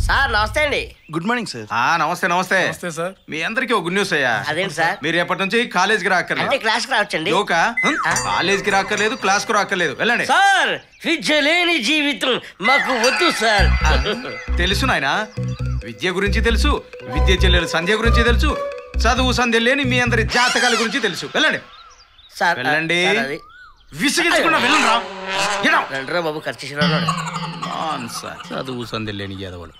Sir నమస్తే అండి. Good morning sir. నమస్తే నమస్తే నమస్తే సార్. మీ అందరికి ఒక గుడ్ న్యూస్ అయ్యా. అదేంటి సార్? మీరు రేపటి నుంచి కాలేజీకి రాక్కర్లేదు. అంటే క్లాస్ కి రావచ్చండి? కాలేజీకి రాక్కర్లేదు, క్లాస్ కు రాక్కర్లేదు, వెళ్ళండి. సార్ విద్య లేని జీవితం మాకు వద్దు సార్. తెలుసు నాయన, విద్య గురించి తెలుసు, విద్య చెల్లెలు సంధ్య గురించి తెలుసు, చదువు సంధ్య లేని మీ అందరి జాతకాల గురించి తెలుసు, వెళ్ళండి. సార్ వెళ్ళండి, విసిగించకుండా వెళ్ళండి. రా బాబు, ఖర్చు చదువు సంధ్య లేని యాదవులు.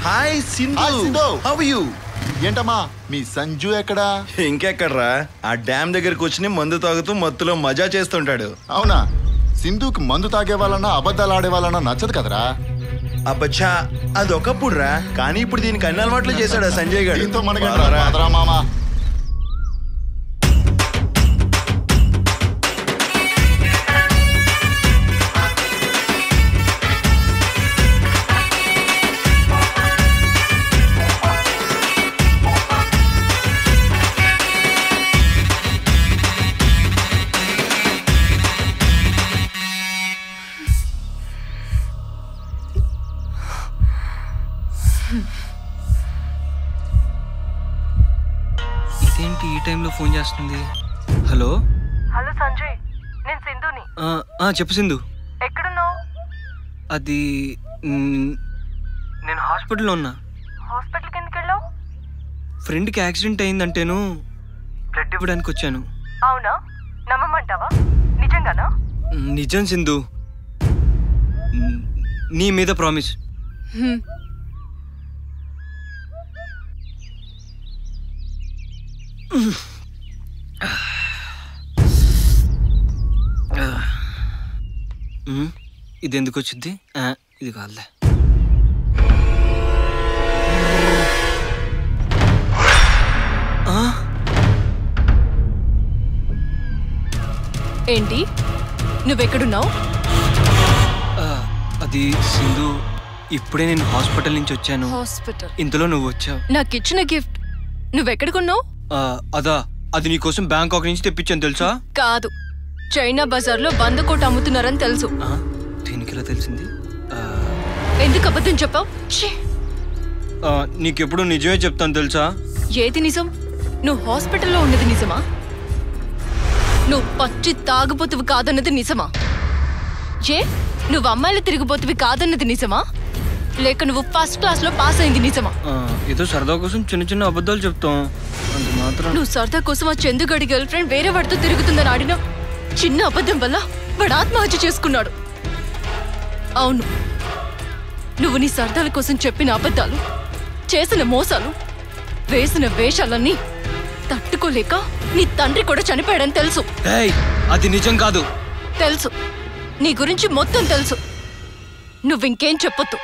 Hi Sindhu, how are you? ఏంటమ్మా మీ సంజు ఎక్కడా? ఇంకెక్కడ్రా, ఆ డ్యామ్ దగ్గరకు వచ్చి మందు తాగుతూ మత్తులో మజా చేస్తుంటాడు. అవునా? సింధుకి మందు తాగే వాళ్ళన్నా అబద్ధాలు ఆడే వాళ్ళన్నా నచ్చదు కదరా. అబ్బచ్చా, అదొకప్పుడు రా, కానీ ఇప్పుడు దీనికి అన్ని అలవాట్లు చేశాడు సంజయ్ గారు. దీంతో మనకి మామా. ఇదేంటి ఈ టైంలో ఫోన్ చేస్తుంది? హలో హలో సంజయ్, నేను సింధుని. చెప్పు సింధు. ఎక్కడున్నావు? అది నేను హాస్పిటల్లో ఉన్నా. హాస్పిటల్కి ఎందుకు వెళ్ళావు? ఫ్రెండ్కి యాక్సిడెంట్ అయిందంటేను బ్లడ్ ఇవ్వడానికి వచ్చాను. అవునా? నమ్మమంటావా? నిజంగానా? నిజం సింధు, నీ మీద ప్రామిస్. ఇది ఎందుకు వచ్చింది? ఇది కాదులే. ఏంటి, నువ్వెక్కడున్నావు? అది సింధు, ఇప్పుడే నేను హాస్పిటల్ నుంచి వచ్చాను. హాస్పిటల్? ఇంతలో నువ్వు వచ్చావు. నాకు ఇచ్చిన గిఫ్ట్ నువ్వెక్కడున్నావు? అదా, అది నీకోసం బ్యాంకాక్ నుంచి తెప్పించాను తెలుసా? కాదు, చైనా బజార్లో 100 కోట్లు అమ్ముతున్నారని తెలుసు. దీనికి ఎలా తెలిసింది? ఎందుకు అబద్ధం చెప్పావు? నీకెప్పుడు నిజమే చెప్తాను తెలుసా? ఏది నిజం? నువ్వు హాస్పిటల్లో ఉన్నది నిజమా? నువ్వు పచ్చి తాగుబోతువి కాదన్నది నిజమా? నువ్వు అమ్మాయిలు తిరిగిపోతువి కాదన్నది నిజమా? లేక నువ్వు ఫస్ట్ క్లాస్ లో పాస్ అయింది నిజమా? ఏదో సరదా కోసం చిన్న చిన్న అబద్ధాలు చెప్తాం. నువ్వు సరదా కోసం ఆ చందుగడి గర్ల్ ఫ్రెండ్ వేరే వాడితో తిరుగుతుందని ఆడిన చిన్న అబద్ధం వల్ల వాడు ఆత్మహత్య చేసుకున్నాడు. అవును, నువ్వు నీ సరదాల కోసం చెప్పిన అబద్ధాలు, చేసిన మోసాలు, వేసిన వేషాలన్నీ తట్టుకోలేక నీ తండ్రి కూడా చనిపోయాడని తెలుసు. అది నిజం కాదు. తెలుసు, నీ గురించి మొత్తం తెలుసు. నువ్వింకేం చెప్పొద్దు.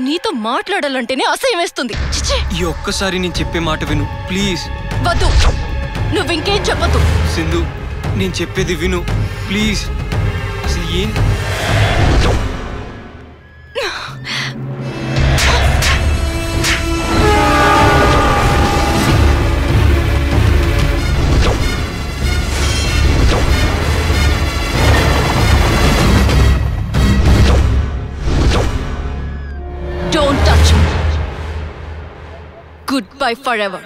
నీతో మాట్లాడాలంటేనే అసహ్యం వేస్తుంది. ఈ ఒక్కసారి నేను చెప్పే మాట విను ప్లీజ్. వద్దు, నువ్వింకేం చెప్పొద్దు. సింధు, నేను చెప్పేది విను ప్లీజ్. అసలు ఏం Don't touch me. Goodbye forever.